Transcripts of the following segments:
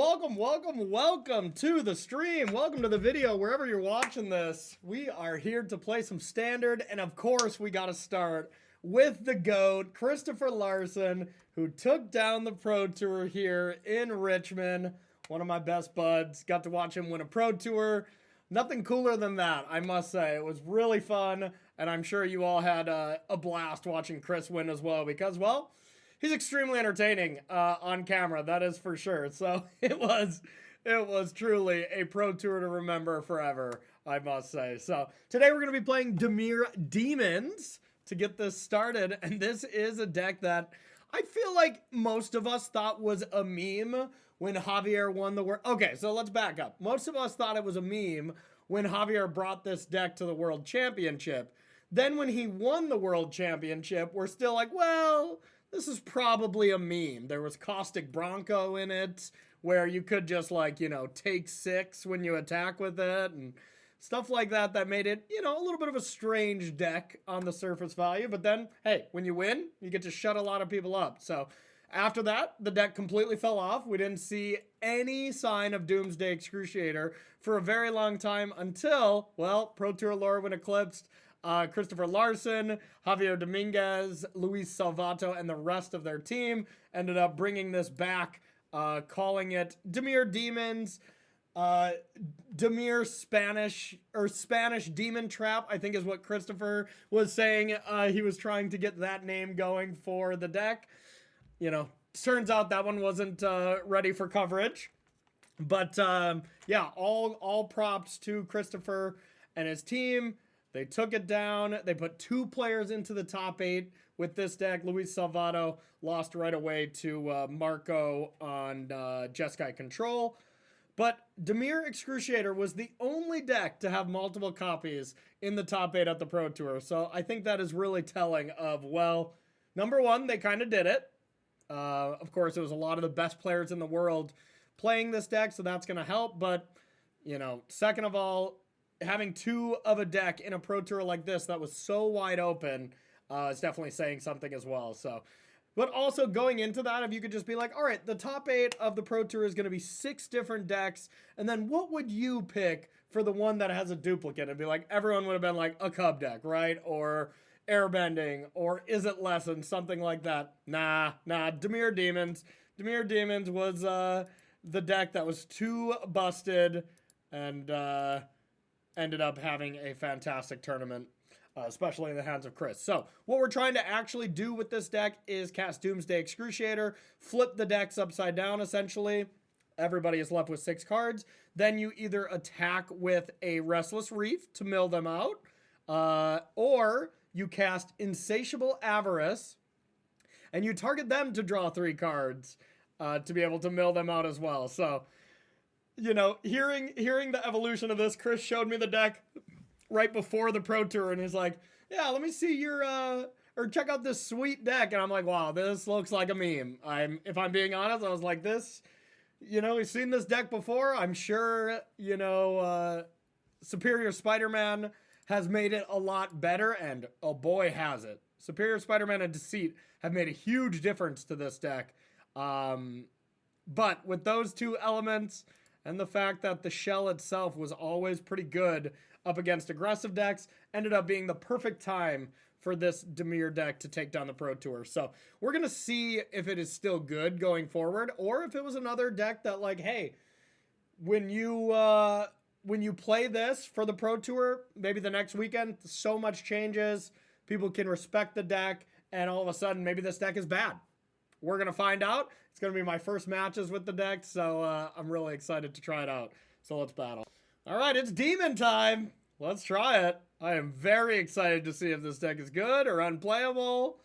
welcome to the stream. Welcome to the video, wherever you're watching this. We are here to play some Standard, and of course, we got to start with the GOAT, Christopher Larsen, who took down the Pro Tour here in Richmond. One of my best buds. Got to watch him win a Pro Tour. Nothing cooler than that, I must say. It was really fun, and I'm sure you all had a blast watching Chris win as well, because, well, he's extremely entertaining on camera, that is for sure. So it was truly a Pro Tour to remember forever, I must say. So today we're going to be playing Demir Demons to get this started, and this is a deck that I feel like most of us thought was a meme when Javier won the world. Okay, so let's back up. Most of us thought it was a meme when Javier brought this deck to the World Championship. Then when he won the World Championship, we're still like, well, this is probably a meme. There was Caustic Bronco in it, where you could just, like, you know, take 6 when you attack with it, and stuff like that that made it, you know, a little bit of a strange deck on the surface value. But then, hey, when you win, you get to shut a lot of people up. So after that, the deck completely fell off. We didn't see any sign of Doomsday Excruciator for a very long time until, well, Pro Tour Lorwyn Eclipsed, Christopher Larsen, Javier Dominguez, Luis Salvato, and the rest of their team ended up bringing this back, calling it Demir Demons, Dimir Spanish Demon Trap, I think is what Christopher was saying. He was trying to get that name going for the deck. You know, turns out that one wasn't ready for coverage. But yeah, all props to Christopher and his team. They took it down. They put 2 players into the top 8 with this deck. Luis Salvato lost right away to Marco on Jeskai Control. But Demir Excruciator was the only deck to have multiple copies in the top 8 at the Pro Tour. So I think that is really telling of, well, number one, they kind of did it. Of course, it was a lot of the best players in the world playing this deck, so that's going to help. But, you know, second of all, having 2 of a deck in a Pro Tour like this that was so wide open is definitely saying something as well. So, but also going into that, if you could just be like, all right, the top 8 of the Pro Tour is going to be 6 different decks, and then what would you pick for the one that has a duplicate? It'd be like, everyone would have been like a Cub deck, right? Or Airbending, or Is It Lesson, something like that. Nah, Demir Demons. Demir Demons was the deck that was too busted and ended up having a fantastic tournament, especially in the hands of Chris. So what we're trying to actually do with this deck is cast Doomsday Excruciator, flip the decks upside down, essentially. Everybody is left with 6 cards. Then you either attack with a Restless Reef to mill them out, or you cast Insatiable Avarice, and you target them to draw 3 cards to be able to mill them out as well. So, you know, hearing the evolution of this, Chris showed me the deck right before the Pro Tour, and he's like, yeah, let me see your, or check out this sweet deck. And I'm like, wow, this looks like a meme. If I'm being honest, I was like, this, you know, we've seen this deck before. I'm sure, you know, Superior Spider-Man has made it a lot better, and oh boy has it. Superior Spider-Man and Deceit have made a huge difference to this deck. But with those 2 elements, and the fact that the shell itself was always pretty good up against aggressive decks, ended up being the perfect time for this Demir deck to take down the Pro Tour. So we're going to see if it is still good going forward, or if it was another deck that, like, hey, when you play this for the Pro Tour, maybe the next weekend, so much changes, people can respect the deck, and all of a sudden, maybe this deck is bad. We're going to find out. It's going to be my first matches with the deck, so I'm really excited to try it out. So let's battle. All right, it's demon time. Let's try it. I am very excited to see if this deck is good or unplayable.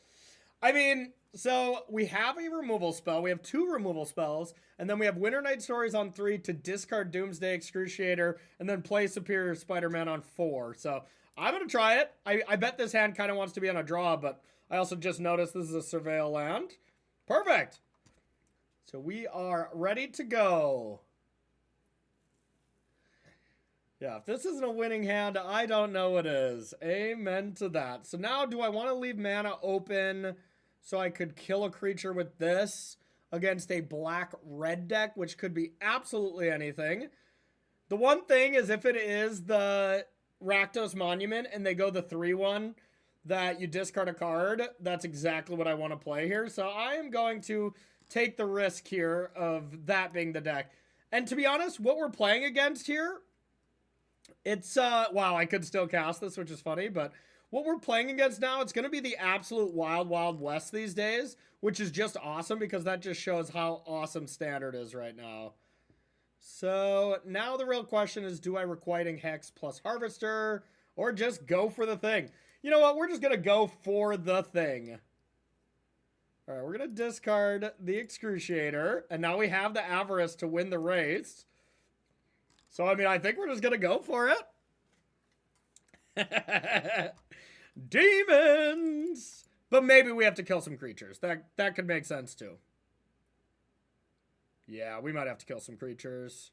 I mean, so we have a removal spell. We have 2 removal spells, and then we have Winter Night Stories on 3 to discard Doomsday Excruciator, and then play Superior Spider-Man on 4. So I'm going to try it. I bet this hand kind of wants to be on a draw, but I also just noticed this is a Surveil land. Perfect. So we are ready to go. Yeah, if this isn't a winning hand, I don't know what is. Amen to that. So now, do I want to leave mana open so I could kill a creature with this? against a black-red deck, which could be absolutely anything. The one thing is if it is the Rakdos Monument and they go the 3-1 that you discard a card, that's exactly what I want to play here. So I am going to take the risk here of that being the deck. And to be honest, what we're playing against here, it's, wow, I could still cast this, which is funny, but what we're playing against now, it's going to be the absolute wild, wild west these days, which is just awesome because that just shows how awesome Standard is right now. So now the real question is, do I Requiting Hex plus Harvester or just go for the thing? You know what? We're just going to go for the thing. All right, we're going to discard the Excruciator, and now we have the Avarice to win the race. So, I mean, I think we're just going to go for it. Demons! But maybe we have to kill some creatures. That could make sense, too. Yeah, we might have to kill some creatures.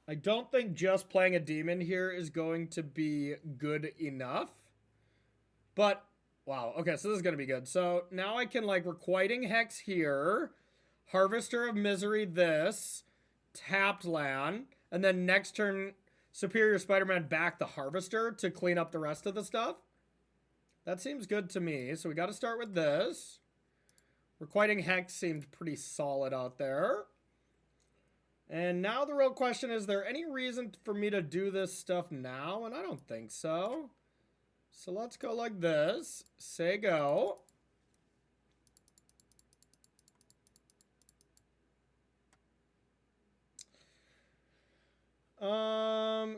I don't think just playing a demon here is going to be good enough. But, wow. Okay, so this is going to be good. So now I can, like, Requiting Hex here. Harvester of Misery this. Tapped land. And then next turn, Superior Spider-Man back the Harvester to clean up the rest of the stuff. That seems good to me. So we got to start with this. Requiting Hex seemed pretty solid out there. And now the real question is there any reason for me to do this stuff now? And I don't think so. So let's go like this. Say go.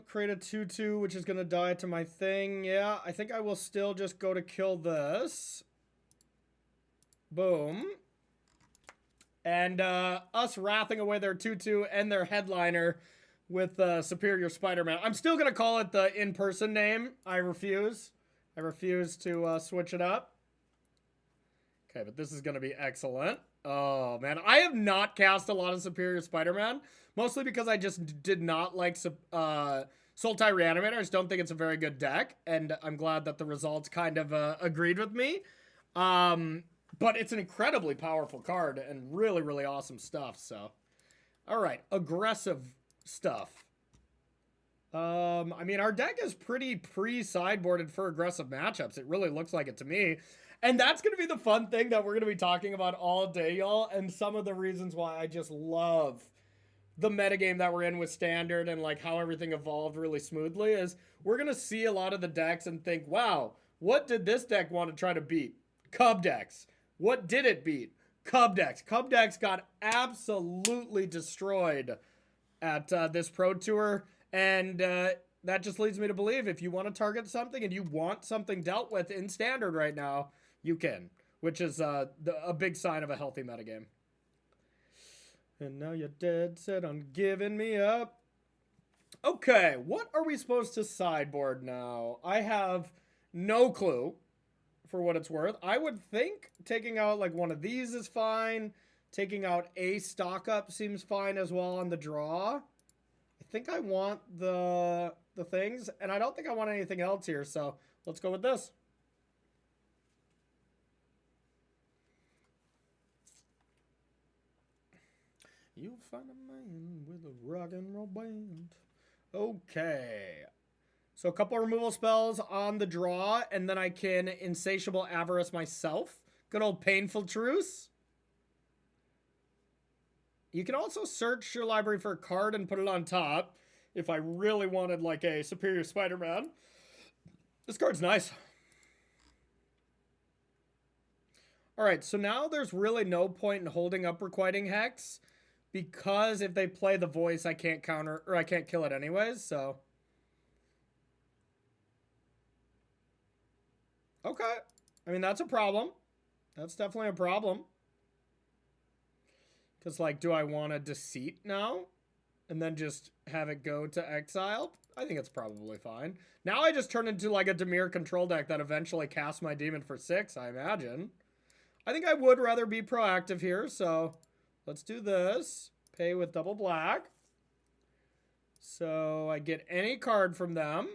Create a 2/2, which is going to die to my thing. Yeah, I think I will still just go to kill this. Boom. And us wrathing away their 2/2 and their headliner with Superior Spider-Man. I'm still going to call it the in-person name. I refuse. I refuse to switch it up. Okay, but this is going to be excellent. Oh, man. I have not cast a lot of Superior Spider-Man, mostly because I just did not like Sultai Reanimator. I just don't think it's a very good deck, and I'm glad that the results kind of agreed with me. But it's an incredibly powerful card and really, really awesome stuff, so. All right, aggressive stuff. I mean, our deck is pretty pre-sideboarded for aggressive matchups. It really looks like it to me. And that's going to be the fun thing that we're going to be talking about all day, y'all. And some of the reasons why I just love the metagame that we're in with Standard and like how everything evolved really smoothly is we're going to see a lot of the decks and think, wow, what did this deck want to try to beat? Cub decks. What did it beat? Cub decks. Cub decks got absolutely destroyed at this Pro Tour. And that just leads me to believe if you want to target something and you want something dealt with in Standard right now, you can, which is a big sign of a healthy metagame. And now you're dead set on giving me up. Okay, what are we supposed to sideboard now? I have no clue for what it's worth. I would think taking out like one of these is fine. Taking out a stock up seems fine as well on the draw. I think I want the things, and I don't think I want anything else here, so let's go with this. You'll find a man with a rock and roll band. Okay. So a couple removal spells on the draw, and then I can Insatiable Avarice myself. Good old Painful Truce. You can also search your library for a card and put it on top if I really wanted like a Superior Spider-Man. This card's nice. All right, so now there's really no point in holding up Requiting Hex because if they play the voice, I can't counter, or I can't kill it anyways, so. Okay. I mean, that's a problem. That's definitely a problem. Because, like, do I want to Deceit now? And then just have it go to exile? I think it's probably fine. Now I just turn into, like, a Dimir control deck that eventually casts my demon for 6, I imagine. I think I would rather be proactive here, so let's do this. Pay with double black. So I get any card from them.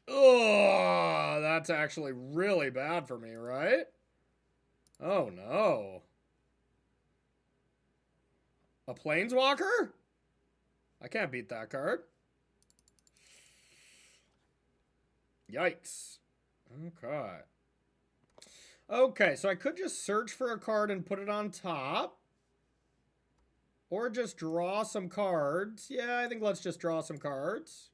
Oh, that's actually really bad for me, right? Oh no. A Planeswalker? I can't beat that card. Yikes. Okay. Okay, so I could just search for a card and put it on top. Or just draw some cards. Yeah, I think let's just draw some cards.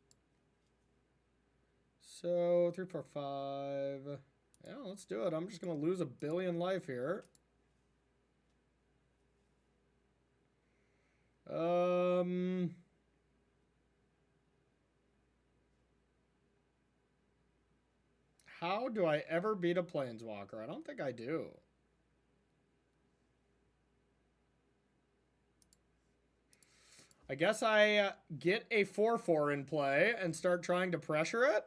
So, 3, 4, 5. Yeah, let's do it. I'm just going to lose 1 billion life here. How do I ever beat a Planeswalker? I don't think I do. I guess I get a 4/4 in play and start trying to pressure it.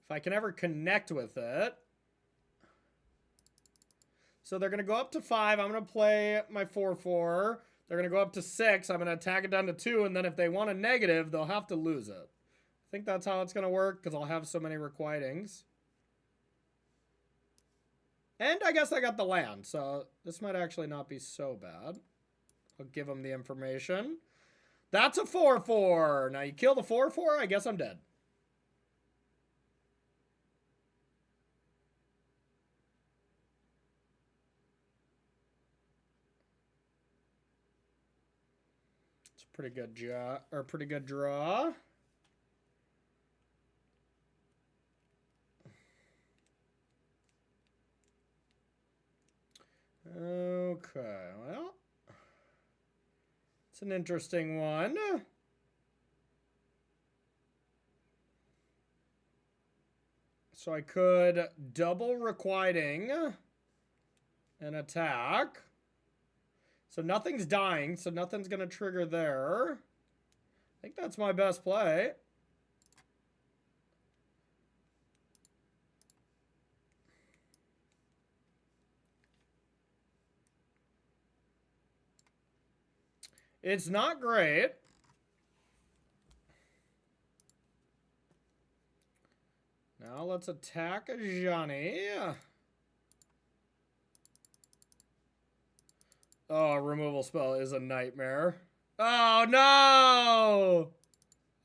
If I can ever connect with it. So they're going to go up to 5. I'm going to play my 4/4. They're going to go up to 6. I'm going to attack it down to 2. And then if they want a negative, they'll have to lose it. I think that's how it's going to work because I'll have so many requitings. And I guess I got the land. So this might actually not be so bad. I'll give them the information. That's a 4/4. Now you kill the 4/4. I guess I'm dead. Pretty good draw, or pretty good draw. Okay, well, it's an interesting one. So I could double requiting and attack. So nothing's dying, so nothing's going to trigger there. I think that's my best play. It's not great. Now let's attack Johnny. Oh, removal spell is a nightmare. Oh, no!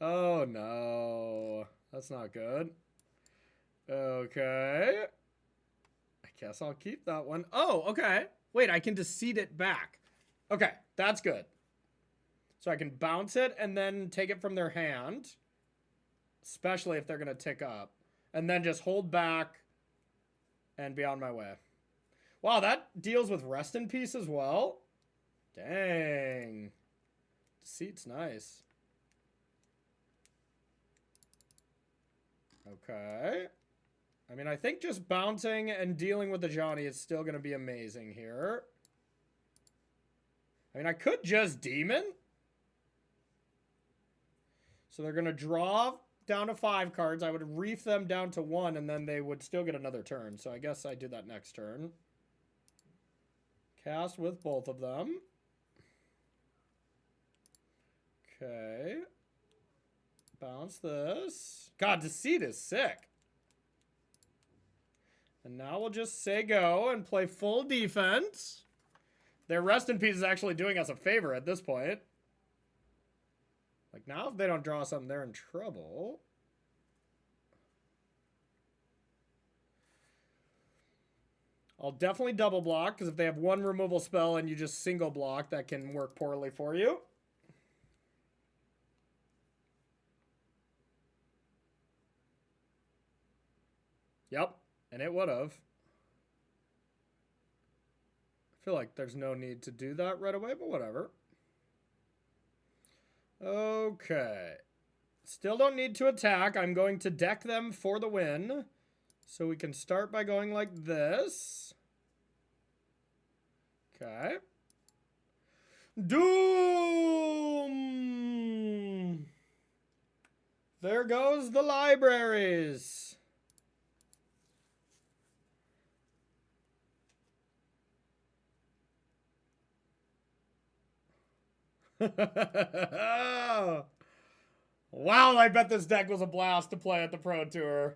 Oh, no. That's not good. Okay. I guess I'll keep that one. Oh, okay. Wait, I can deceit it back. Okay, that's good. So I can bounce it and then take it from their hand. Especially if they're going to tick up. And then just hold back and be on my way. Wow, that deals with rest in peace as well. Dang. Deceit's nice. Okay. I mean, I think just bouncing and dealing with the Johnny is still going to be amazing here. I mean, I could just Demon. So they're going to draw down to 5 cards. I would reef them down to 1, and then they would still get another turn. So I guess I do that next turn. Cast with both of them. Okay. Bounce this. God, Deceit is sick. And now we'll just say go and play full defense. Their rest in peace is actually doing us a favor at this point. Like, now if they don't draw something, they're in trouble. I'll definitely double block, because if they have 1 removal spell and you just single block, that can work poorly for you. Yep, and it would have. I feel like there's no need to do that right away, but whatever. Okay. Still don't need to attack. I'm going to deck them for the win. So we can start by going like this. Okay. Doom! There goes the libraries. Wow, I bet this deck was a blast to play at the Pro Tour.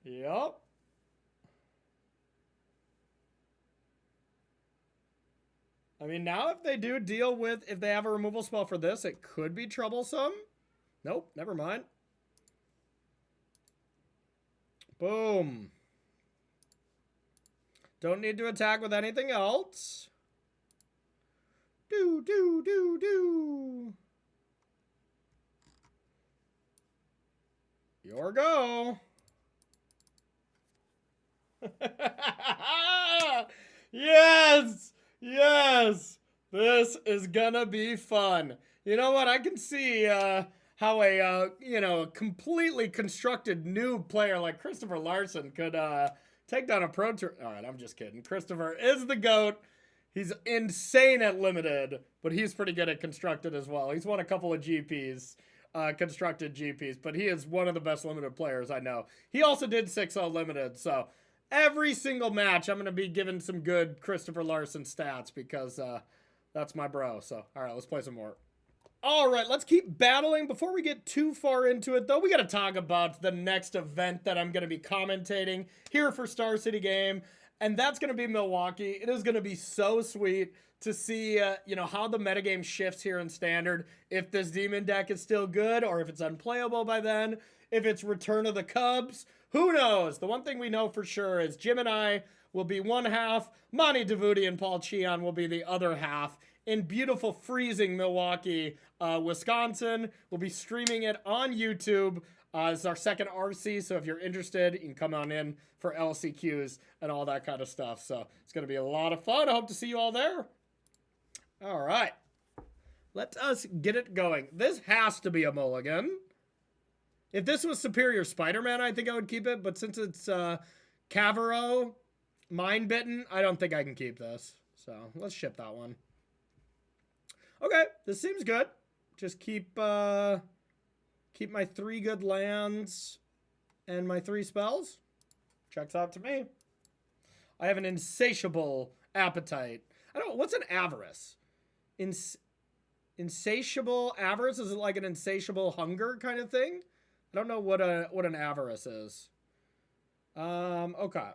Yep. I mean, now if they do deal with, if they have a removal spell for this, it could be troublesome. Nope, never mind. Boom. Don't need to attack with anything else. Do. Your go. Yes! Yes! This is gonna be fun. You know what? I can see how a a completely constructed new player like Christopher Larsen could take down a pro tour. All right, I'm just kidding. Christopher is the GOAT. He's insane at limited, but he's pretty good at constructed as well. He's won a couple of GPs, constructed GPs, but he is one of the best limited players I know. He also did 6-0 limited, so every single match I'm going to be giving some good Christopher Larsen stats because that's my bro. So, all right, let's play some more. All right, let's keep battling. Before we get too far into it, though, we got to talk about the next event that I'm going to be commentating here for Star City Game, and that's going to be Milwaukee. It is going to be so sweet to see, how the metagame shifts here in Standard, if this Demon deck is still good or if it's unplayable by then, if it's Return of the Cubs, who knows? The one thing we know for sure is Jim and I will be one half, Monty Devuti and Paul Cheon will be the other half in beautiful freezing Milwaukee, Wisconsin. We'll be streaming it on YouTube. It's our second RC, so if you're interested, you can come on in for LCQs and all that kind of stuff. So it's going to be a lot of fun. I hope to see you all there. All right. Let us get it going. This has to be a mulligan. If this was Superior Spider-Man, I think I would keep it. But since it's Cavero, Mind Bitten, I don't think I can keep this. So let's ship that one. Okay, this seems good. Just keep my 3 good lands and my 3 spells. Checks out to me. I have an insatiable appetite. I don't know, what's an avarice? Insatiable avarice? Is it like an insatiable hunger kind of thing? I don't know what an avarice is. Okay.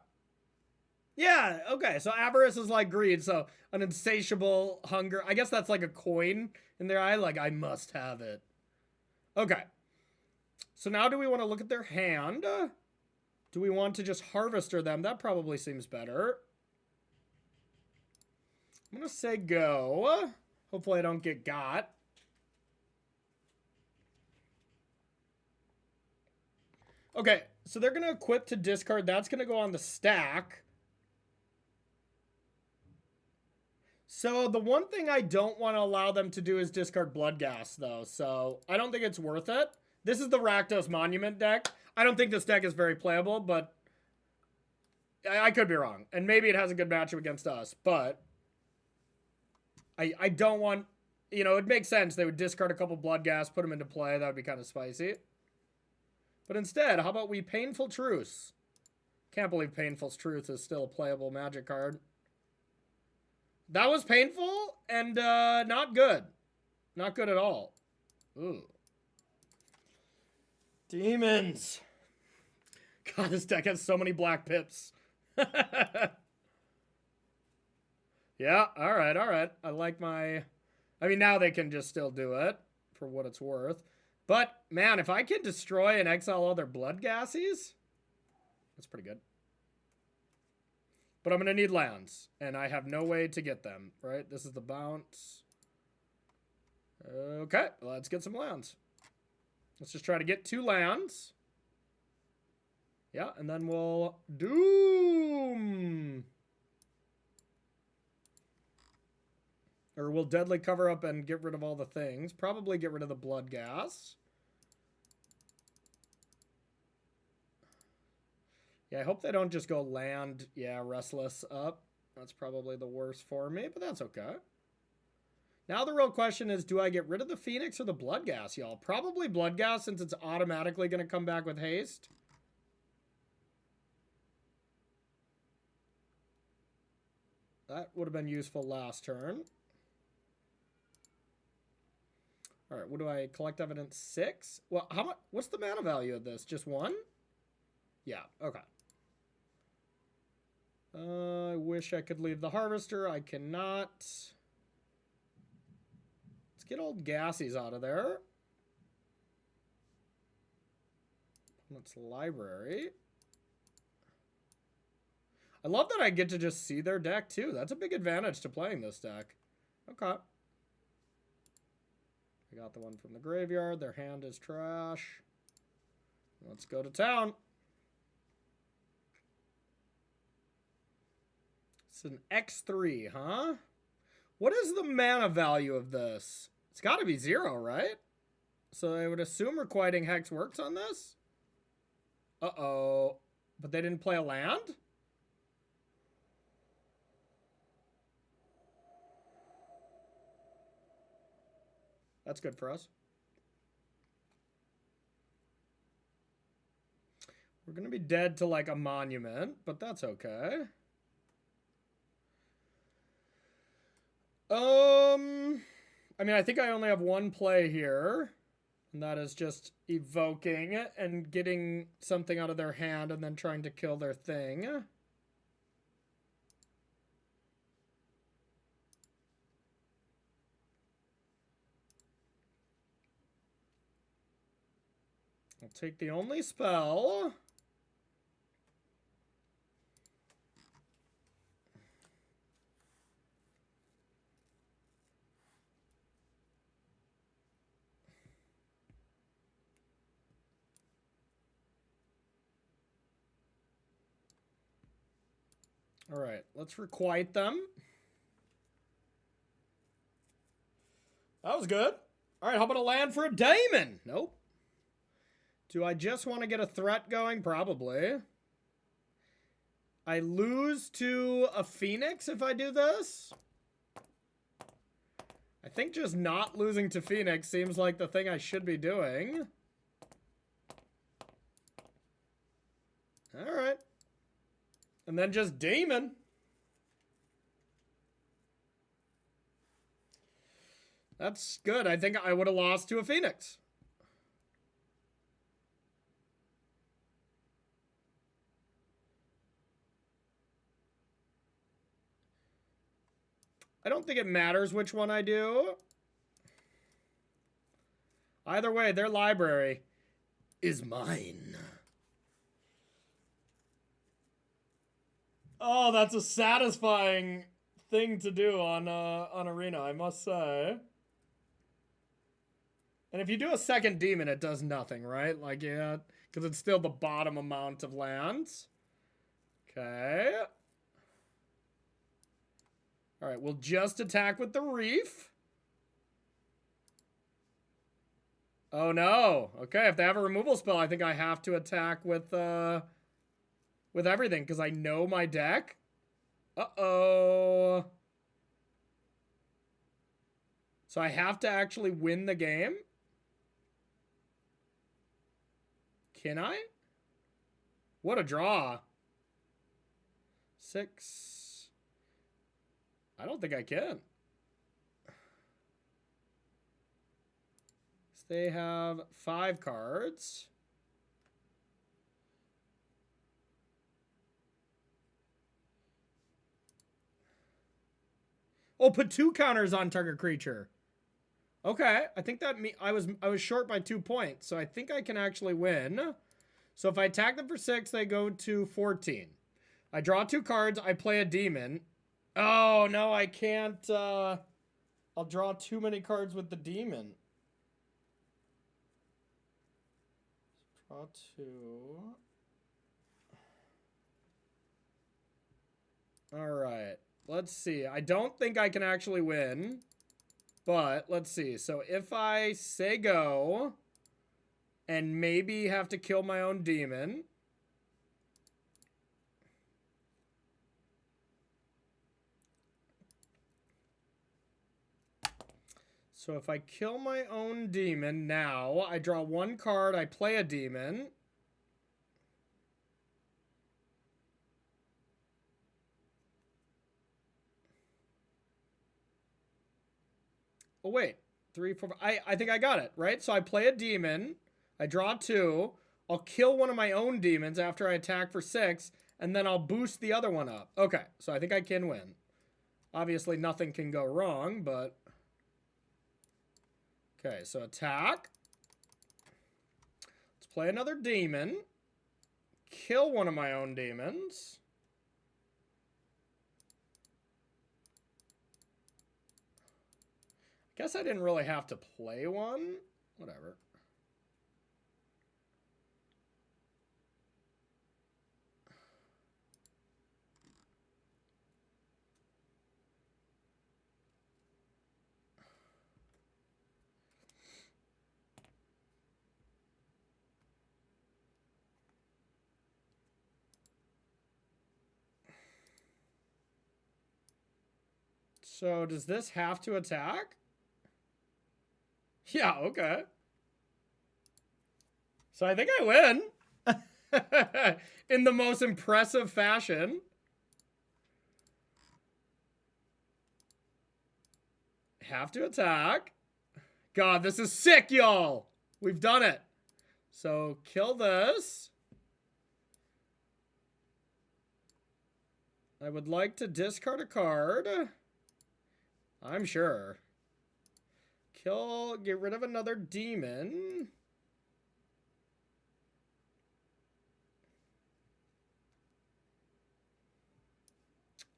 Yeah, okay. So avarice is like greed. So an insatiable hunger. I guess that's like a coin in their eye. Like, I must have it. Okay. So now do we want to look at their hand? Do we want to just harvester them? That probably seems better. I'm going to say go. Hopefully I don't get got. Okay, so they're going to equip to discard. That's going to go on the stack. So the one thing I don't want to allow them to do is discard Bloodghast, though. So I don't think it's worth it. This is the Rakdos Monument deck. I don't think this deck is very playable, but I could be wrong. And maybe it has a good matchup against us, but I don't want... it makes sense. They would discard a couple Bloodghast, put them into play. That would be kind of spicy. But instead, how about we Painful Truce? Can't believe Painful Truce is still a playable Magic card. That was painful and not good. Not good at all. Ooh. Demons. God, this deck has so many black pips. Yeah, all right. I like my... I mean, now they can just still do it for what it's worth. But, man, if I can destroy and exile all their Bloodghasties, that's pretty good. But I'm going to need lands, and I have no way to get them, right? This is the bounce. Okay, let's get some lands. Let's just try to get 2 lands. Yeah, and then we'll Doom. Or we'll Deadly Cover Up and get rid of all the things. Probably get rid of the Bloodghast. Yeah, I hope they don't just go land, Restless up. That's probably the worst for me, but that's okay. Now the real question is, do I get rid of the Phoenix or the Bloodghast, y'all? Probably Bloodghast, since it's automatically going to come back with haste. That would have been useful last turn. All right, what do I collect evidence? 6? Well, how much? What's the mana value of this? Just 1? Yeah, okay. I wish I could leave the harvester. I cannot. Let's get old Gassies out of there. Let's library. I love that I get to just see their deck too. That's a big advantage to playing this deck. Okay. I got the one from the graveyard. Their hand is trash. Let's go to town. It's an X3, huh? What is the mana value of this? It's got to be 0, right? So I would assume Requiting Hex works on this. Uh-oh. But they didn't play a land? That's good for us. We're going to be dead to like a monument, but that's okay. I mean, I think I only have one play here, and that is just evoking and getting something out of their hand and then trying to kill their thing. I'll take the only spell. All right, let's requite them. That was good. All right, how about a land for a Daemon? Nope. Do I just want to get a threat going? Probably. I lose to a Phoenix if I do this. I think just not losing to Phoenix seems like the thing I should be doing. All right. And then just Demon. That's good. I think I would have lost to a Phoenix. I don't think it matters which one I do. Either way, their library is mine. Oh, that's a satisfying thing to do on Arena, I must say. And if you do a second demon, it does nothing, right? Like, yeah, because it's still the bottom amount of lands. Okay. All right, we'll just attack with the Reef. Oh, no. Okay, if they have a removal spell, I think I have to attack with everything, because I know my deck. Uh-oh. So I have to actually win the game? Can I? What a draw. 6. I don't think I can. So they have 5 cards. Oh, put 2 counters on target creature. Okay, I think that I was short by 2 points, so I think I can actually win. So if I attack them for 6, they go to 14. I draw 2 cards, I play a demon. Oh, no, I can't. I'll draw too many cards with the demon. Draw 2. All right. Let's see. I don't think I can actually win. But let's see. So if I say go and maybe have to kill my own demon. So if I kill my own demon now, I draw 1 card, I play a demon. Oh, wait. 3, 4. I think I got it, right? So I play a demon. I draw 2. I'll kill one of my own demons after I attack for 6, and then I'll boost the other one up. Okay, so I think I can win. Obviously, nothing can go wrong, but... Okay, so attack. Let's play another demon. Kill one of my own demons. Guess I didn't really have to play one. Whatever. So does this have to attack? Yeah, okay. So I think I win. In the most impressive fashion. Have to attack. God, this is sick, y'all. We've done it. So kill this. I would like to discard a card. I'm sure. Kill, get rid of another demon.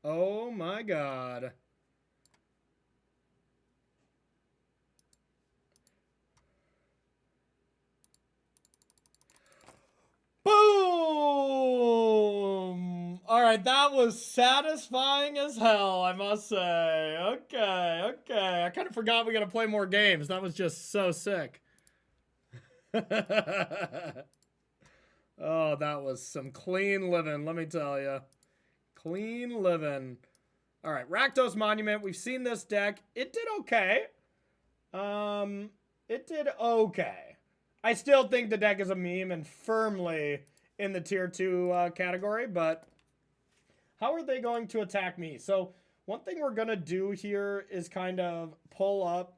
Oh my god. Boom! Alright, that was satisfying as hell, I must say. Okay, okay. I kind of forgot we gotta play more games. That was just so sick. Oh, that was some clean living, let me tell you. Clean living. Alright, Rakdos Monument. We've seen this deck. It did okay. It did okay. I still think the deck is a meme and firmly in the tier 2 category, but how are they going to attack me? So one thing we're going to do here is kind of pull up,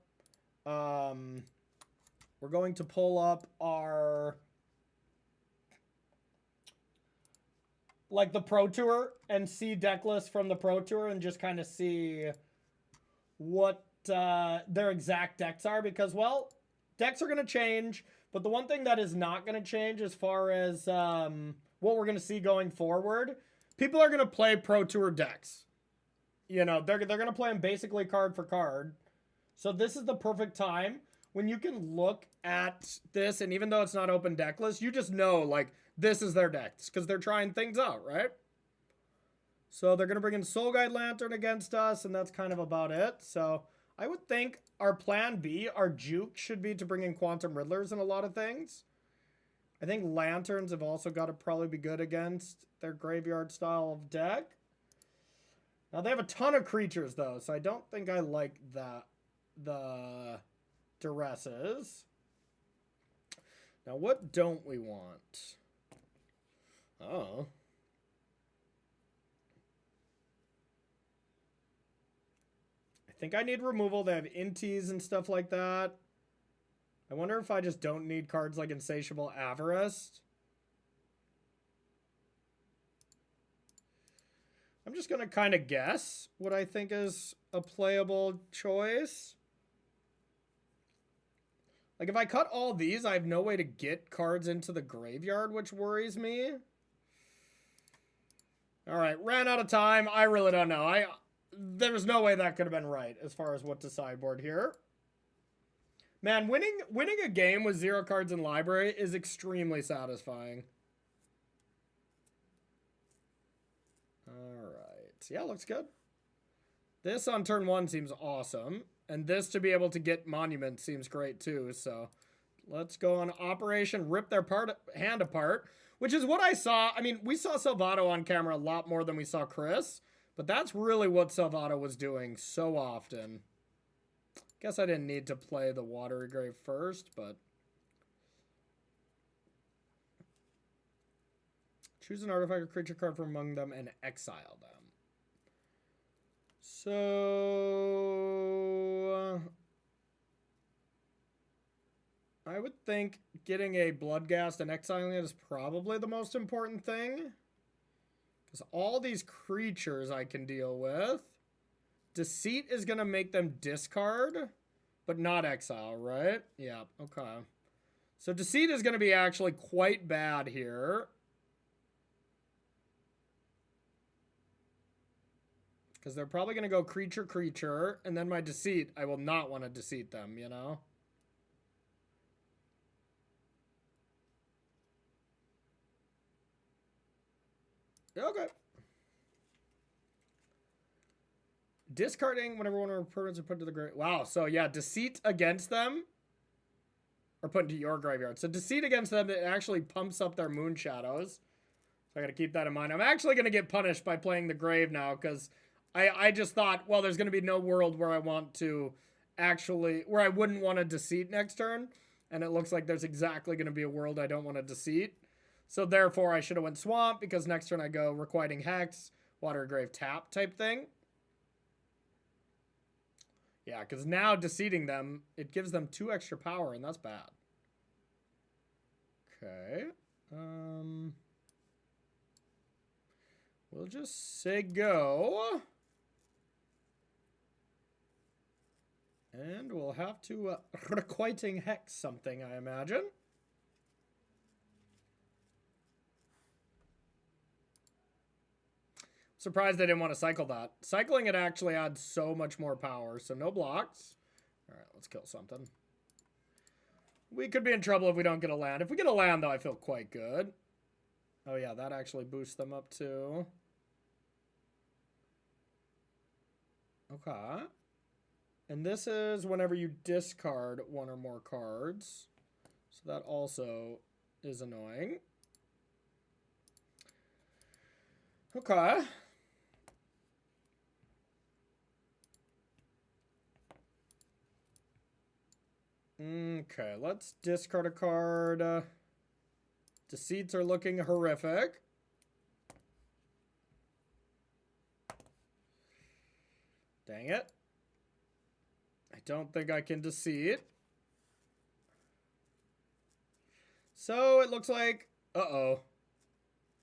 we're going to pull up our, like the Pro Tour and see deck lists from the Pro Tour and just kind of see what their exact decks are because, well, decks are going to change. But the one thing that is not going to change as far as what we're going to see going forward, people are going to play Pro Tour decks. You know, they're going to play them basically card for card. So this is the perfect time when you can look at this, and even though it's not open deck list, you just know, like, this is their decks because they're trying things out, right? So they're going to bring in Soul Guide Lantern against us, and that's kind of about it. So I would think our plan B, our juke, should be to bring in Quantum Riddlers in a lot of things. I think Lanterns have also got to probably be good against their graveyard style of deck. Now, they have a ton of creatures, though, so I don't think I like that. The Duresses. Now, what don't we want? Oh. I think I need removal. They have Inties and stuff like that. I wonder if I just don't need cards like Insatiable Avarice. I'm just going to kind of guess what I think is a playable choice. Like, if I cut all these, I have no way to get cards into the graveyard, which worries me. All right, ran out of time. I really don't know. There's no way that could have been right as far as what to sideboard here. Man, winning a game with 0 cards in library is extremely satisfying. All right. Yeah, looks good. This on turn 1 seems awesome. And this to be able to get Monument seems great too. So let's go on Operation Rip Their Hand Apart, which is what I saw. I mean, we saw Salvato on camera a lot more than we saw Chris. But that's really what Salvato was doing so often. Guess I didn't need to play the Watery Grave first, but... Choose an artifact or creature card from among them and exile them. So... would think getting a Bloodghast and exiling it is probably the most important thing. Because all these creatures I can deal with. Deceit is going to make them discard, but not exile, right? Yeah, okay. So Deceit is going to be actually quite bad here. Because they're probably going to go creature, creature, and then my Deceit, I will not want to Deceit them, you know? Okay. Discarding whenever one of our permanents are put to the grave. Wow, so yeah, Deceit against them. Or put into your graveyard. So Deceit against them, it actually pumps up their Moon Shadows. So I gotta keep that in mind. I'm actually gonna get punished by playing the Grave now, because I just thought, well, there's gonna be no world where I want to actually, where I wouldn't want to Deceit next turn. And it looks like there's exactly gonna be a world I don't want to Deceit. So therefore I should have went Swamp, because next turn I go Requiting Hex, Water Grave tap type thing. Yeah, because now Deceiving them, it gives them 2 extra power, and that's bad. Okay. We'll just say go. And we'll have to Requiting Hex something, I imagine. Surprised they didn't want to cycle that. Cycling it actually adds so much more power, so no blocks. All right, let's kill something. We could be in trouble if we don't get a land. If we get a land, though, I feel quite good. Oh, yeah, that actually boosts them up, too. Okay. And this is whenever you discard 1 or more cards. So that also is annoying. Okay. Okay, let's discard a card. Deceits are looking horrific. Dang it. I don't think I can Deceit. So it looks like... Uh-oh.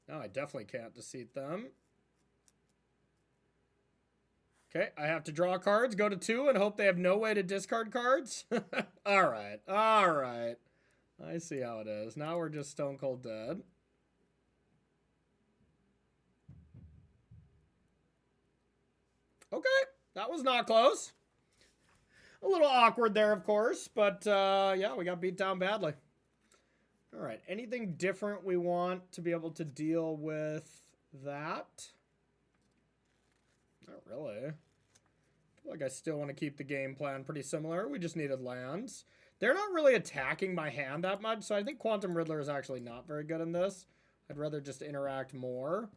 No, I definitely can't Deceit them. Okay, I have to draw cards, go to 2, and hope they have no way to discard cards. Alright, alright. I see how it is. Now we're just stone cold dead. Okay, that was not close. A little awkward there, of course, but yeah, we got beat down badly. Alright, anything different we want to be able to deal with that? Not really. I feel like I still want to keep the game plan pretty similar. We just needed lands. They're not really attacking my hand that much, so I think Quantum Riddler is actually not very good in this. I'd rather just interact more.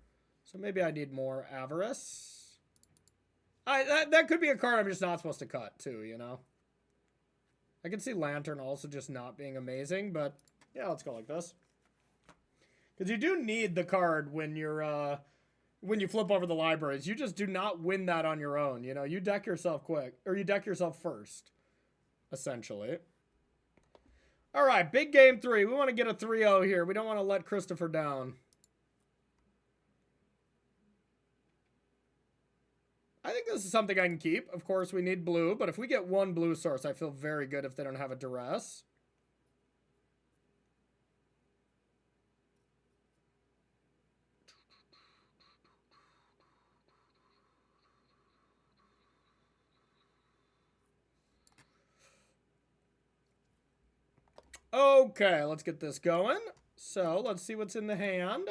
So maybe I need more Avarice. That could be a card I'm just not supposed to cut, too, you know? I can see Lantern also just not being amazing, but yeah, let's go like this. Because you do need the card when you're... when you flip over the libraries. You just do not win that on your own. You know, you deck yourself quick. Or you deck yourself first. Essentially. Alright, big game 3. We want to get a 3-0 here. We don't want to let Christopher down. I think this is something I can keep. Of course, we need blue. But if we get 1 blue source, I feel very good if they don't have a duress. Okay, let's get this going. So, let's see what's in the hand.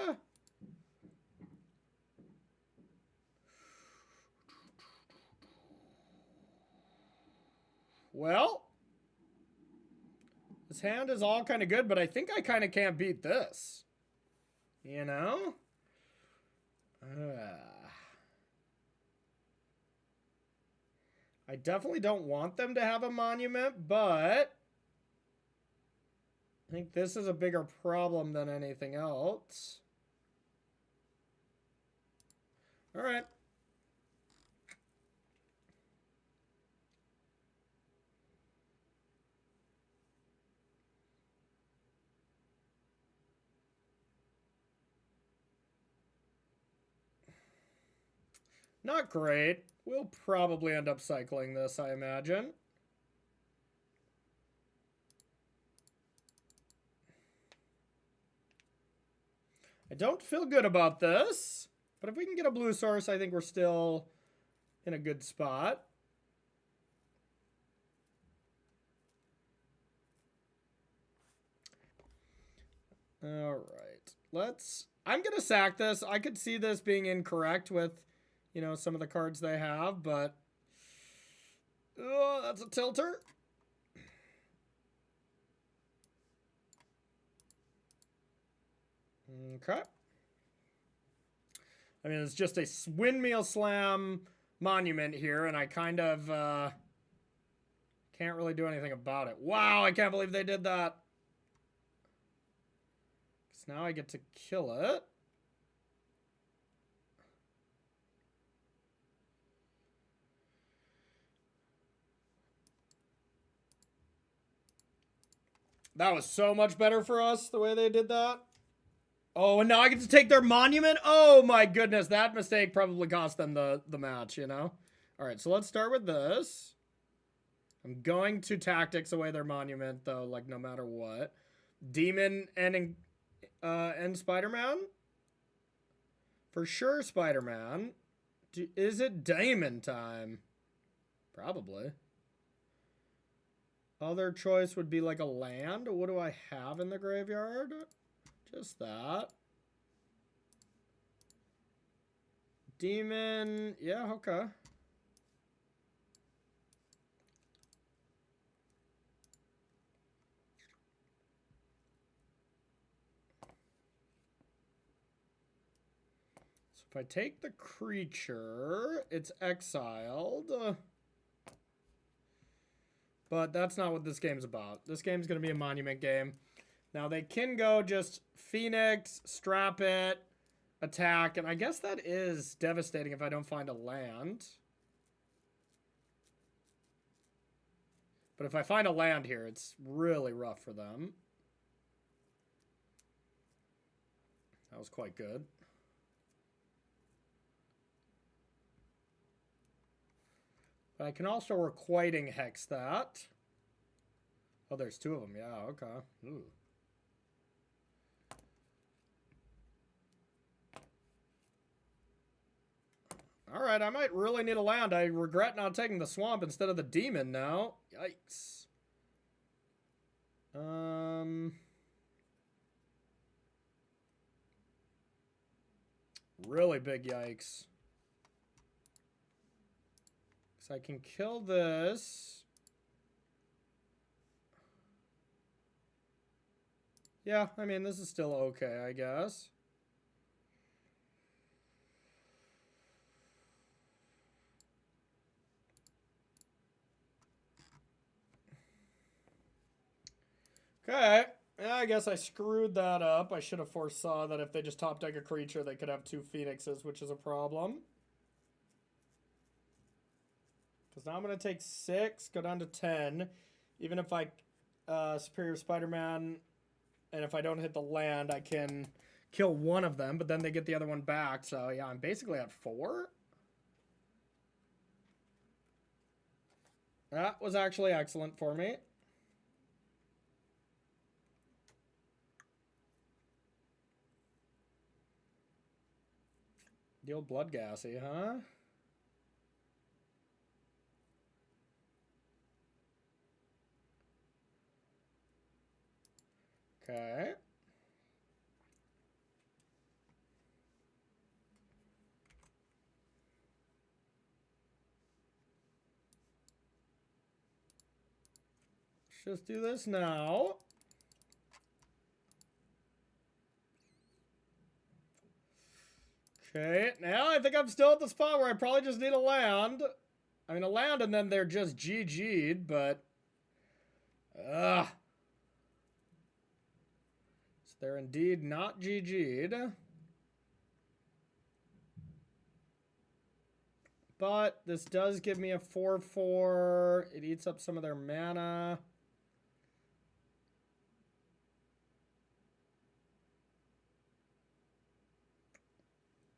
Well, this hand is all kind of good, but I think I kind of can't beat this. You know? I definitely don't want them to have a monument, but... I think this is a bigger problem than anything else. Alright. Not great. We'll probably end up cycling this, I imagine. I don't feel good about this, but if we can get a blue source, I think we're still in a good spot. All right, I'm gonna sack this. I could see this being incorrect with, some of the cards they have, but that's a tilter. Okay. I mean, it's just a windmill slam monument here, and I kind of can't really do anything about it. Wow, I can't believe they did that. So now I get to kill it. That was so much better for us, the way they did that. Oh, and now I get to take their monument? Oh my goodness, that mistake probably cost them the match, All right, so let's start with this. I'm going to tactics away their monument, though, like, no matter what. Demon and Spider-Man? For sure, Spider-Man. Is it Demon time? Probably. Other choice would be like a land. What do I have in the graveyard? Just that. Demon. Yeah, okay. So if I take the creature, it's exiled. But that's not what this game's about. This game's going to be a monument game. Now, they can go just Phoenix, strap it, attack, and I guess that is devastating if I don't find a land. But if I find a land here, it's really rough for them. That was quite good. But I can also Requiting Hex that. Oh, there's two of them. Yeah, okay. Ooh. All right, I might really need a land. I regret not taking the swamp instead of the demon now. Yikes. Really big yikes. So I can kill this. Yeah, I mean, this is still okay, I guess. Okay. Yeah, I guess I screwed that up. I should have foresaw that if they just top deck a creature, they could have two Phoenixes, which is a problem. Because now I'm going to take 6, go down to 10. Even if I Superior Spider-Man, and if I don't hit the land, I can kill one of them, but then they get the other one back. So, yeah, I'm basically at 4. That was actually excellent for me. The old Blood Gassy, huh? Okay. Let's just do this now. Okay, now I think I'm still at the spot where I probably just need a land. I mean, a land and then they're just GG'd, but... So they're indeed not GG'd. But this does give me a 4/4. It eats up some of their mana.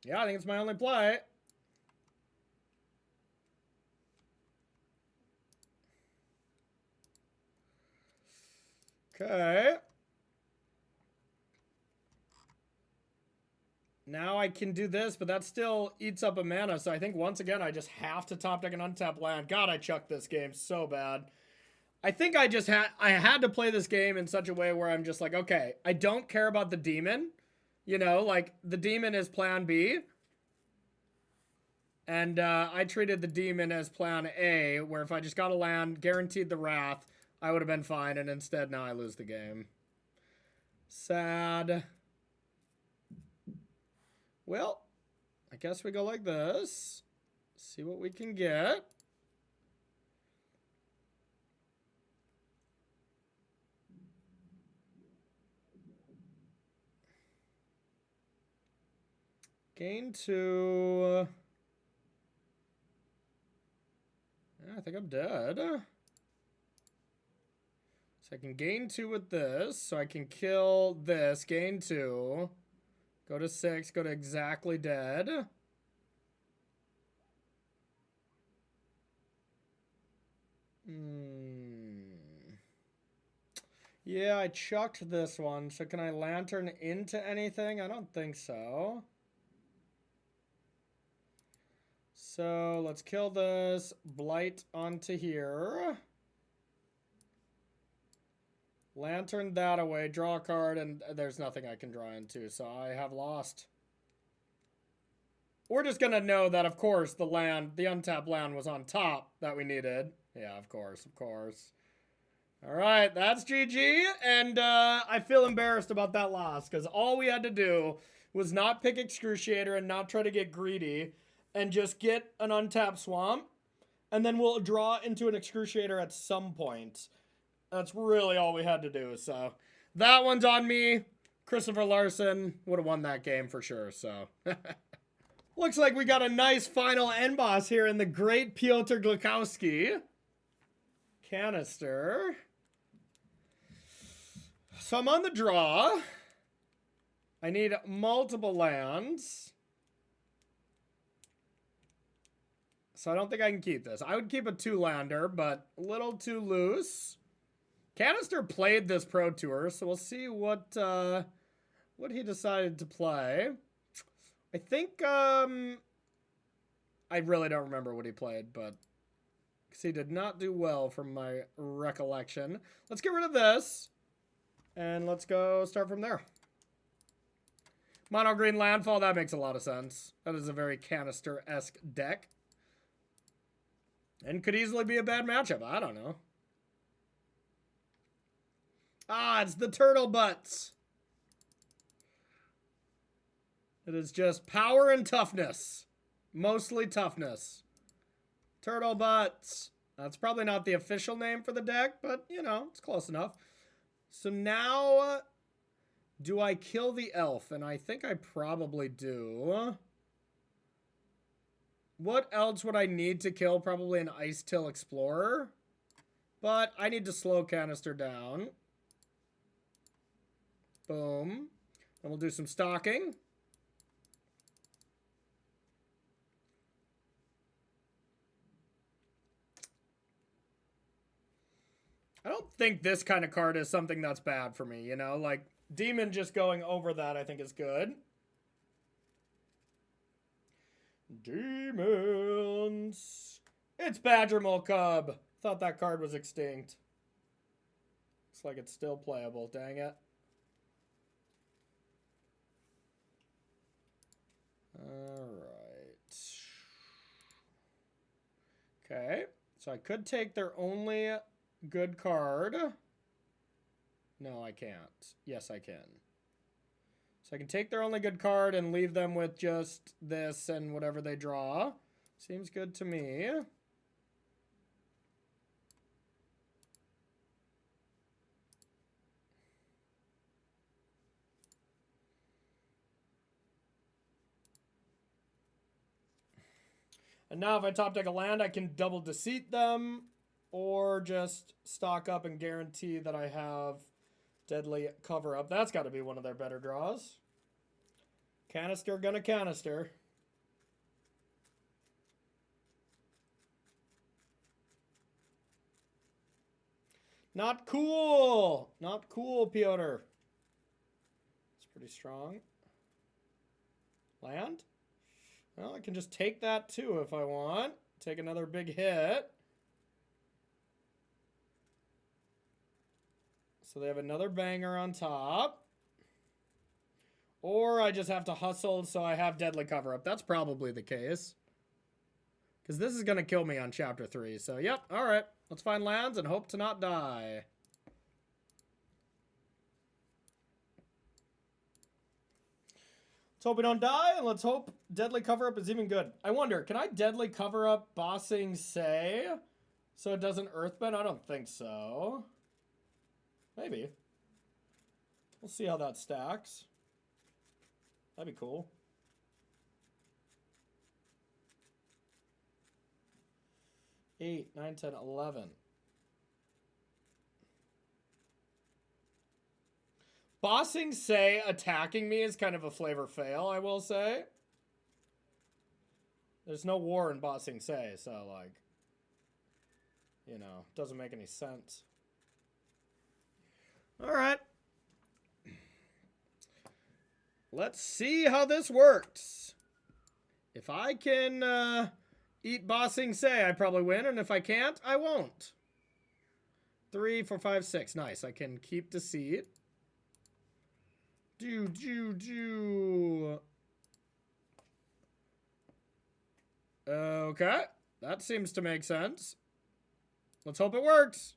Yeah, I think it's my only play. Okay. Now I can do this, but that still eats up a mana. So I think once again, I just have to top deck an untapped land. God, I chucked this game so bad. I think I had to play this game in such a way where I'm just like, okay, I don't care about the demon. You know, like the demon is plan B. And I treated the demon as plan A, where if I just got a land, guaranteed the wrath, I would have been fine. And instead, now I lose the game. Sad. Well, I guess we go like this. See what we can get. Gain 2. I think I'm dead. So I can gain 2 with this. So I can kill this, gain 2. Go to 6, go to exactly dead. Yeah, I chucked this one. So can I lantern into anything? I don't think so. So let's kill this. Blight onto here. Lantern that away. Draw a card, and there's nothing I can draw into. So I have lost. We're just going to know that, of course, the untapped land was on top that we needed. Yeah, of course, of course. All right, that's GG, and I feel embarrassed about that loss, because all we had to do was not pick Excruciator and not try to get greedy, and just get an untapped Swamp, and then we'll draw into an Excruciator at some point. That's really all we had to do, so that one's on me. Christopher Larsen would have won that game for sure, so... Looks like we got a nice final end boss here in the great Piotr Glukowski. Canister. So I'm on the draw. I need multiple lands. So I don't think I can keep this. I would keep a 2-lander, but a little too loose. Canister played this Pro Tour, so we'll see what he decided to play. I think, I really don't remember what he played, but because he did not do well from my recollection. Let's get rid of this, and let's go start from there. Mono green landfall, that makes a lot of sense. That is a very Canister-esque deck. And could easily be a bad matchup, I don't know. Ah, it's the turtle butts. It is just power and toughness. Mostly toughness. Turtle butts. That's probably not the official name for the deck, but, you know, it's close enough. So now, do I kill the elf? And I think I probably do. What else would I need to kill? Probably an Ice Till Explorer. But I need to slow Canister down. Boom. And we'll do some stalking. I don't think this kind of card is something that's bad for me, you know? Like, Demon just going over that I think is good. Demons. It's Badger Mole Cub. Thought that card was extinct. Looks like it's still playable, dang it. Alright. Okay. So I could take their only good card. No, I can't. Yes, I can. So I can take their only good card and leave them with just this and whatever they draw. Seems good to me. And now if I top deck a land, I can double deceit them or just stock up and guarantee that I have Deadly Cover Up. That's got to be one of their better draws. Canister gonna canister. Not cool. Not cool, Piotr. It's pretty strong. Land? Well, I can just take that too if I want. Take another big hit. So they have another banger on top. Or I just have to hustle so I have Deadly Cover-Up. That's probably the case. Because this is going to kill me on Chapter 3. So, yep. All right. Let's find lands and hope to not die. Let's hope we don't die, and let's hope Deadly Cover-Up is even good. I wonder, can I Deadly Cover-Up Bossing Say so it doesn't Earthbend? I don't think so. Maybe. We'll see how that stacks. That'd be cool. Eight, 9, 10, 11. Bossing Say attacking me is kind of a flavor fail, I will say. There's no war in Bossing Say, so like, you know, doesn't make any sense. All right. Let's see how this works. If I can eat Bossing Say, I probably win. And if I can't, I won't. 3, 4, 5, 6. Nice. I can keep Deceit. Okay. That seems to make sense. Let's hope it works.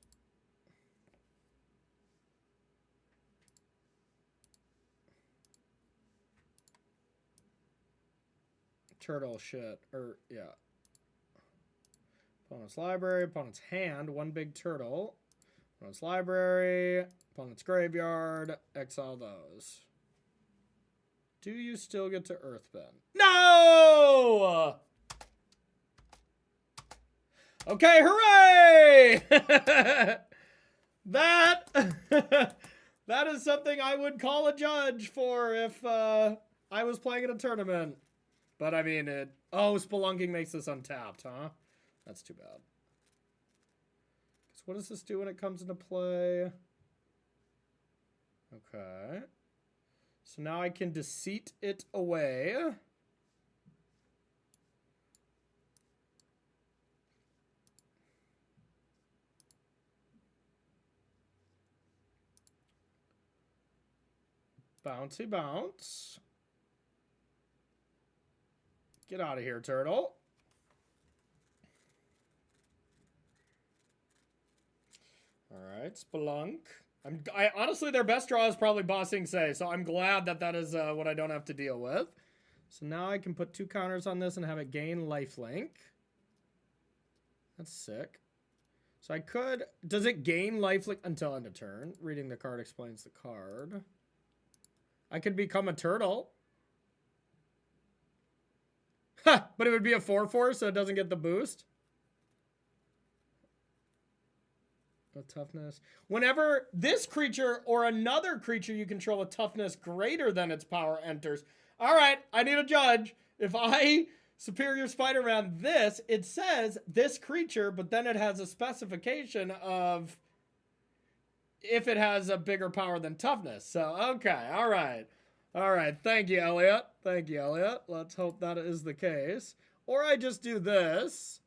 Turtle shit. Or, yeah. Opponent's library, opponent's hand, one big turtle. Opponent's library, opponent's graveyard, exile those. Do you still get to Earthbend? No! Okay, hooray! That is something I would call a judge for if I was playing in a tournament. But I mean, oh, Spelunking makes this untapped, huh? That's too bad. So what does this do when it comes into play? Okay. So now I can Deceit it away. Bouncy bounce. Get out of here, turtle. All right, Spelunk. I honestly, their best draw is probably Bossing Say, so I'm glad that that is what I don't have to deal with. So now I can put 2 counters on this and have it gain lifelink. That's sick. So I could... Does it gain lifelink until end of turn? Reading the card explains the card. I could become a turtle. Ha! But it would be a 4/4, so it doesn't get the boost. No toughness. Whenever this creature or another creature you control a toughness greater than its power enters. All right, I need a judge. If I Superior Spider-Man this, it says this creature, but then it has a specification of if it has a bigger power than toughness. So, okay, all right. All right, thank you, Elliot. Thank you, Elliot. Let's hope that is the case. Or I just do this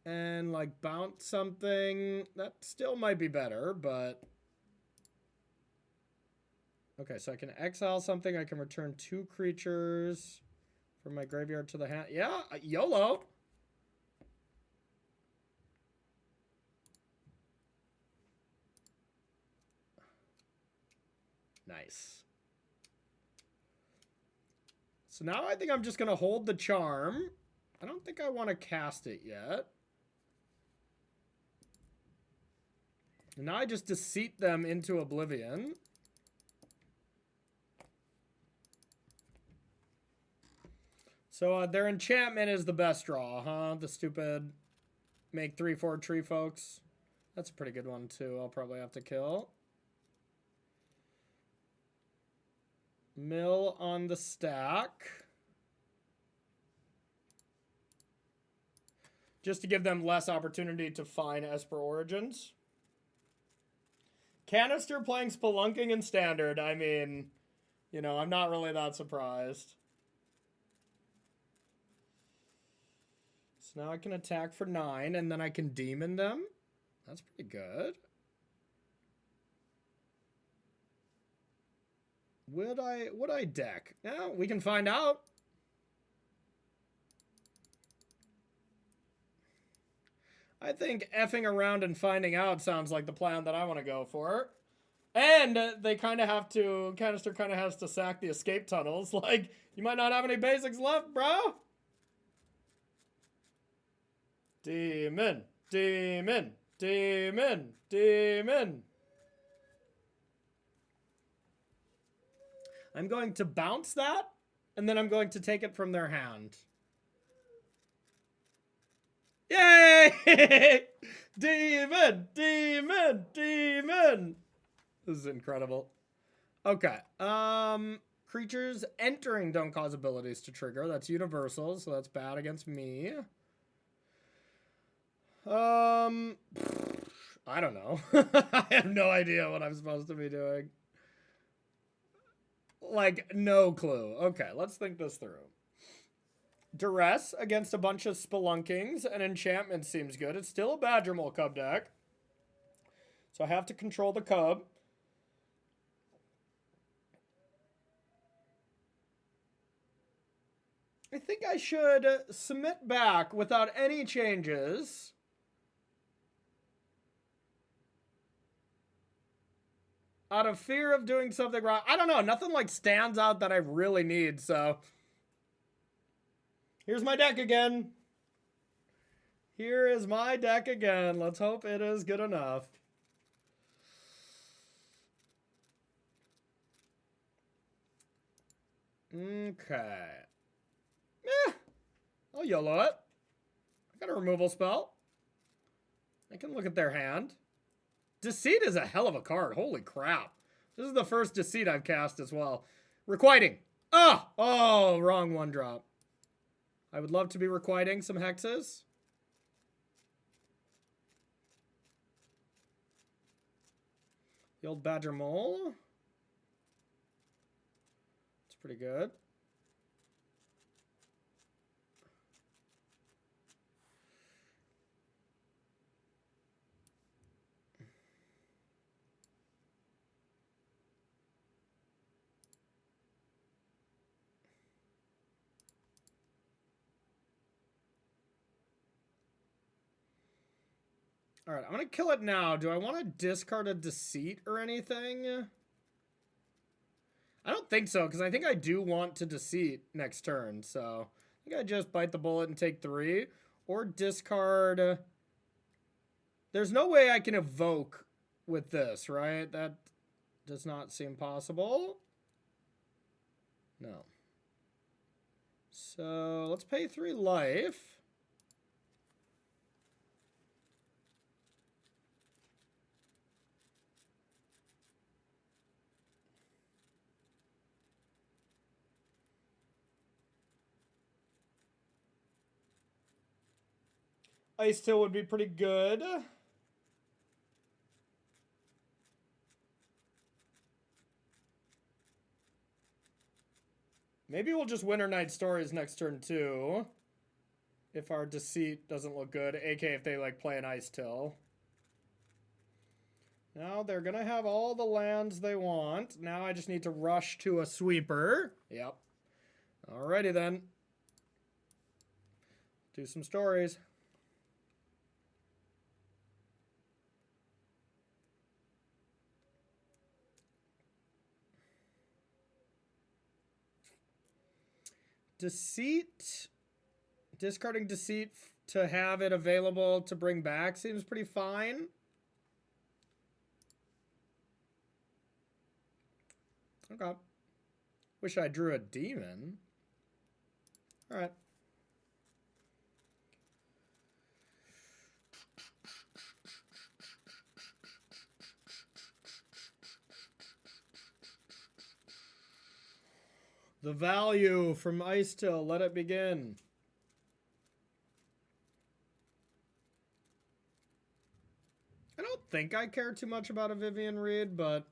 and, like, bounce something. That still might be better, but... Okay, so I can exile something. I can return 2 creatures from my graveyard to the hand. Yeah, YOLO. Nice. So now I think I'm just going to hold the charm. I don't think I want to cast it yet. And now I just Deceit them into oblivion. So their enchantment is the best draw, huh? The stupid make 3/4 tree folks. That's a pretty good one too. I'll probably have to kill. Mill on the stack. Just to give them less opportunity to find Esper Origins. Canister playing Spelunking in Standard. I mean, you know, I'm not really that surprised. So now I can attack for 9, and then I can demon them. That's pretty good. Would I deck? Yeah, we can find out. I think effing around and finding out sounds like the plan that I want to go for. And they kind of have to, Canister kind of has to sack the escape tunnels. Like, you might not have any basics left, bro. Demon, demon, demon, demon. I'm going to bounce that, and then I'm going to take it from their hand. Yay! Demon, demon, demon. This is incredible. Okay. Creatures entering don't cause abilities to trigger. That's universal, so that's bad against me. I don't know. I have no idea what I'm supposed to be doing. Like, no clue. Okay, let's think this through. Duress against a bunch of Spelunkings and enchantment seems good. It's still a Badger Mole Cub deck. So I have to control the Cub. I think I should submit back without any changes. Out of fear of doing something wrong. I don't know. Nothing like stands out that I really need, so. Here's my deck again. Here is my deck again. Let's hope it is good enough. Okay. I'll YOLO it. I got a removal spell. I can look at their hand. Deceit is a hell of a card. Holy crap. This is the first Deceit I've cast as well. Requiting. Oh, wrong one drop. I would love to be requiting some hexes. The old Badger Mole. It's pretty good. All right, I'm going to kill it now. Do I want to discard a Deceit or anything? I don't think so, because I think I do want to Deceit next turn. So I think I just bite the bullet and take 3. Or discard. There's no way I can evoke with this, right? That does not seem possible. No. So let's pay 3 life. Ice Tail would be pretty good. Maybe we'll just Winter Night Stories next turn too. If our Deceit doesn't look good. AK if they like play an Ice Tail. Now they're going to have all the lands they want. Now I just need to rush to a sweeper. Yep. Alrighty then. Do some stories. Deceit. Discarding Deceit to have it available to bring back seems pretty fine. Okay. Wish I drew a demon. All right. The value from Ice Till, let it begin. I don't think I care too much about a Vivian Reed, but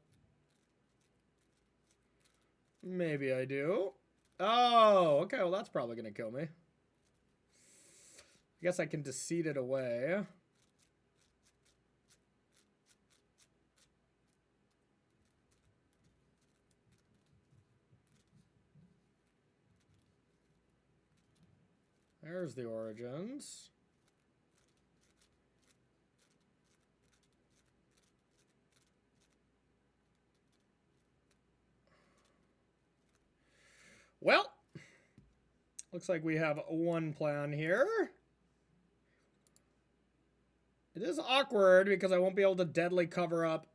maybe I do. Oh, okay, well that's probably going to kill me. I guess I can deceit it away. There's the origins. Well, looks like we have one plan here. It is awkward because I won't be able to deadly cover up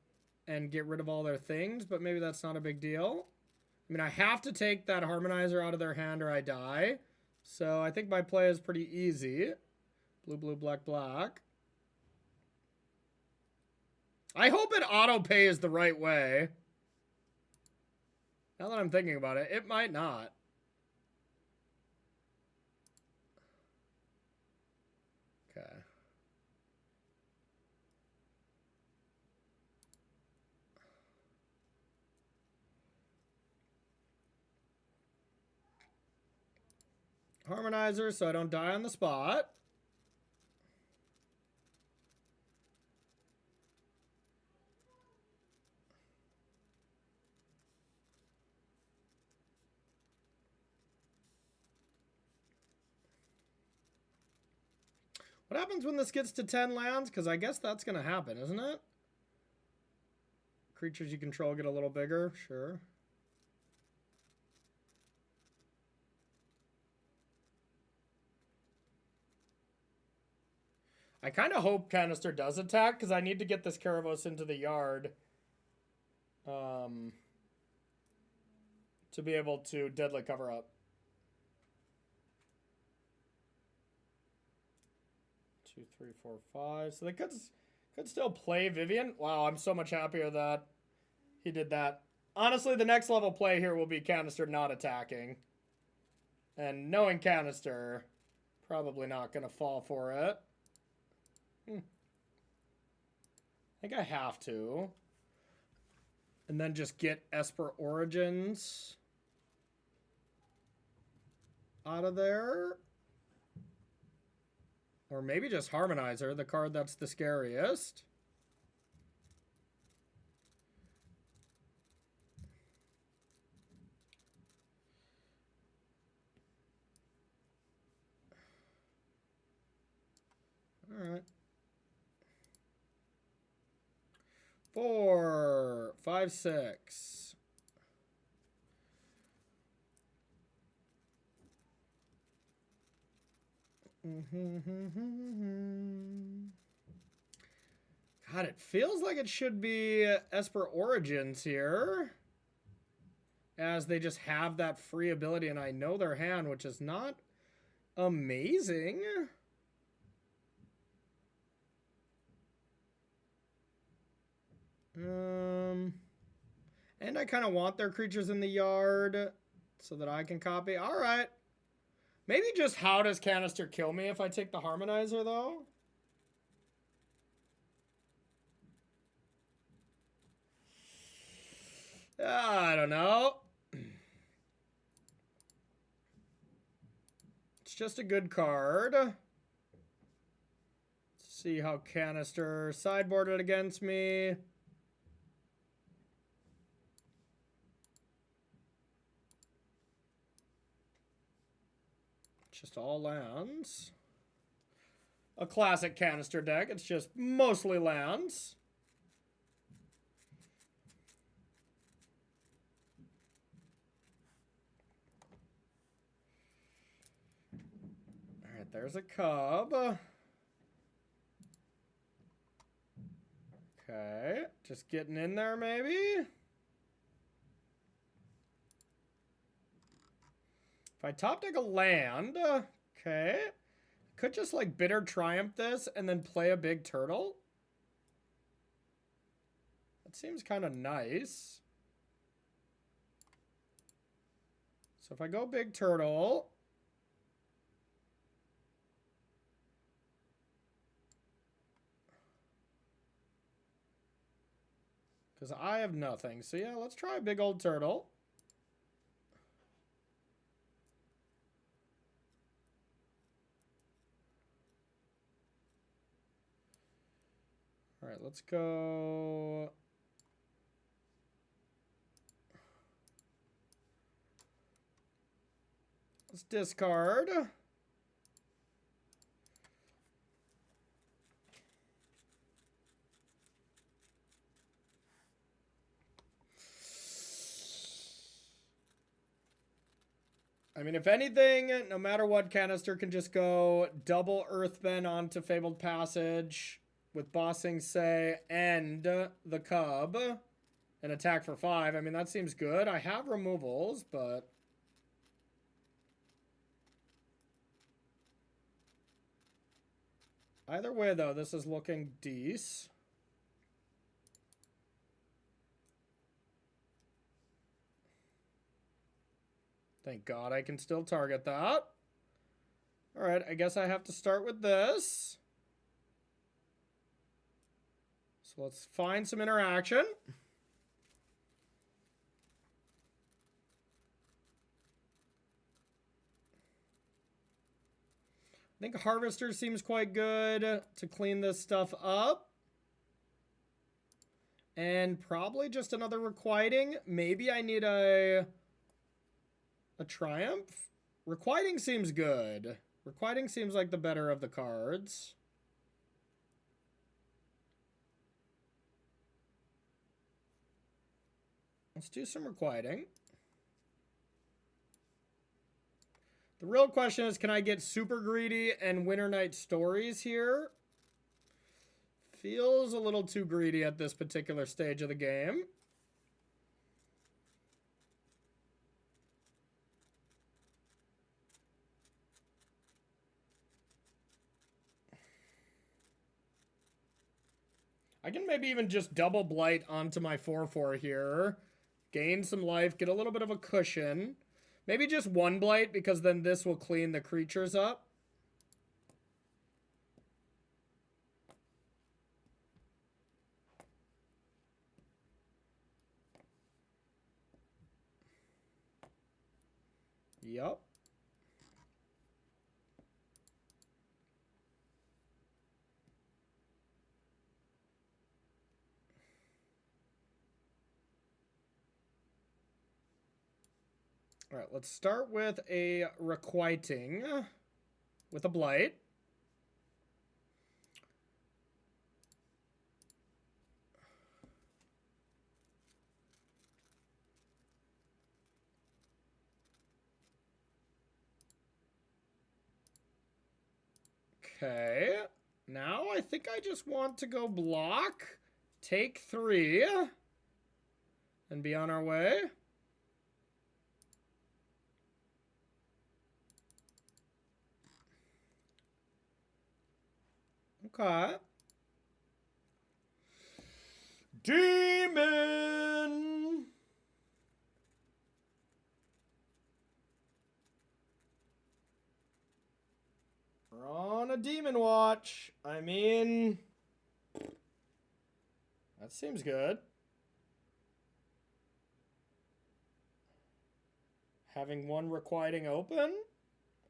and get rid of all their things, but maybe that's not a big deal. I mean, I have to take that Harmonizer out of their hand or I die. So I think my play is pretty easy. Blue, blue, black, black. I hope it auto-pays the right way. Now that I'm thinking about it, it might not. Okay. Harmonizer so I don't die on the spot. What happens when this gets to 10 lands? Because I guess that's going to happen, isn't it? Creatures you control get a little bigger, sure. I kind of hope Canister does attack because I need to get this Karavos into the yard to be able to deadly cover up. 2, 3, 4, 5. So they could still play Vivian. Wow, I'm so much happier that he did that. Honestly, the next level play here will be Canister not attacking. And knowing Canister, probably not going to fall for it. I think I have to. And then just get Esper Origins out of there. Or maybe just Harmonizer, the card that's the scariest. All right. 4, 5, 6. God, it feels like it should be Esper Origins here. As they just have that free ability, and I know their hand, which is not amazing. And I kind of want their creatures in the yard so that I can copy. All right. Maybe just how does Canister kill me if I take the Harmonizer, though? I don't know. It's just a good card. Let's see how Canister sideboarded against me. Just all lands. A classic Canister deck. It's just mostly lands. Alright, there's a cub. Okay, just getting in there maybe. If I top deck a land, okay. Could just like Bitter Triumph this and then play a big turtle. That seems kind of nice. So if I go big turtle. Because I have nothing. So yeah, let's try a big old turtle. All right, let's go. Let's discard. I mean, if anything, no matter what, Canister can just go double Earthbend onto Fabled Passage with Bossing Say and the Cub and attack for 5. I mean, that seems good. I have removals, but... Either way, though, this is looking decent. Thank God I can still target that. Alright, I guess I have to start with this. So let's find some interaction. I think Harvester seems quite good to clean this stuff up. And probably just another Requiting. Maybe I need a Triumph? Requiting seems good. Requiting seems like the better of the cards. Let's do some Requiting. The real question is, can I get super greedy and Winter Night Stories here? Feels a little too greedy at this particular stage of the game. I can maybe even just double Blight onto my 4/4 here. Gain some life, get a little bit of a cushion. Maybe just one Blight, because then this will clean the creatures up. Yup. All right, let's start with a Requiting with a Blight. Okay, now I think I just want to go block, take 3, and be on our way. Okay. Demon! We're on a demon watch. I mean, that seems good. Having one Requiting open.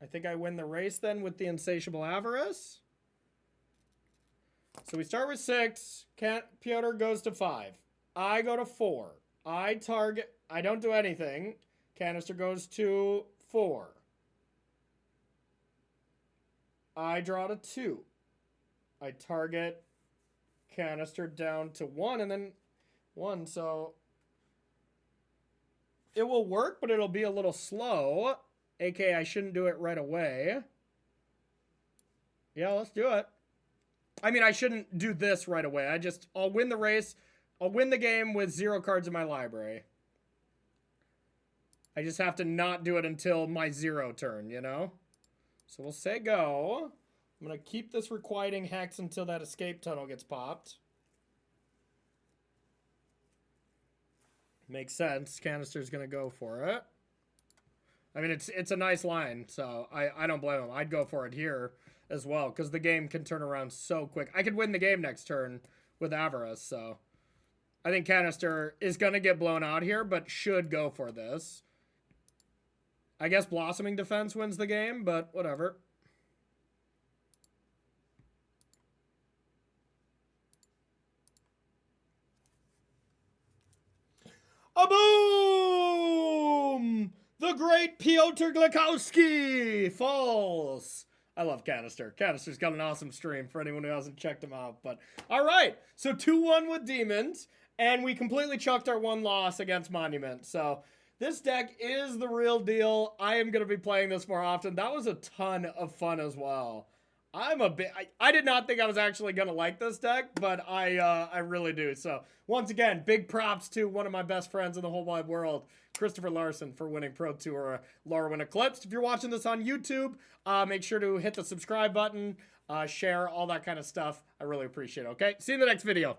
I think I win the race then with the Insatiable Avarice. So we start with 6. Piotr goes to 5. I go to 4. I target. I don't do anything. Canister goes to 4. I draw to 2. I target Canister down to 1 and then 1. So it will work, but it'll be a little slow. AKA, I shouldn't do it right away. Yeah, let's do it. I mean, I shouldn't do this right away. I'll win the race. I'll win the game with 0 cards in my library. I just have to not do it until my 0 turn, you know? So we'll say go. I'm going to keep this Requiting Hex until that escape tunnel gets popped. Makes sense. Canister's going to go for it. I mean, it's a nice line, so I don't blame him. I'd go for it here as well, because the game can turn around so quick. I could win the game next turn with Avarice, so I think Canister is going to get blown out here, but should go for this. I guess Blossoming Defense wins the game, but whatever. A boom! The great Piotr Glakowski falls. I love Canister. Canister's got an awesome stream for anyone who hasn't checked him out. But all right, so 2-1 with Demons, and we completely chucked our one loss against Monument. So this deck is the real deal. I am going to be playing this more often. That was a ton of fun as well. I did not think I was actually going to like this deck, but I really do. So once again, big props to one of my best friends in the whole wide world, Christopher Larsen, for winning Pro Tour Lorwyn Eclipsed. If you're watching this on YouTube, make sure to hit the subscribe button, share, all that kind of stuff. I really appreciate it, okay? See you in the next video.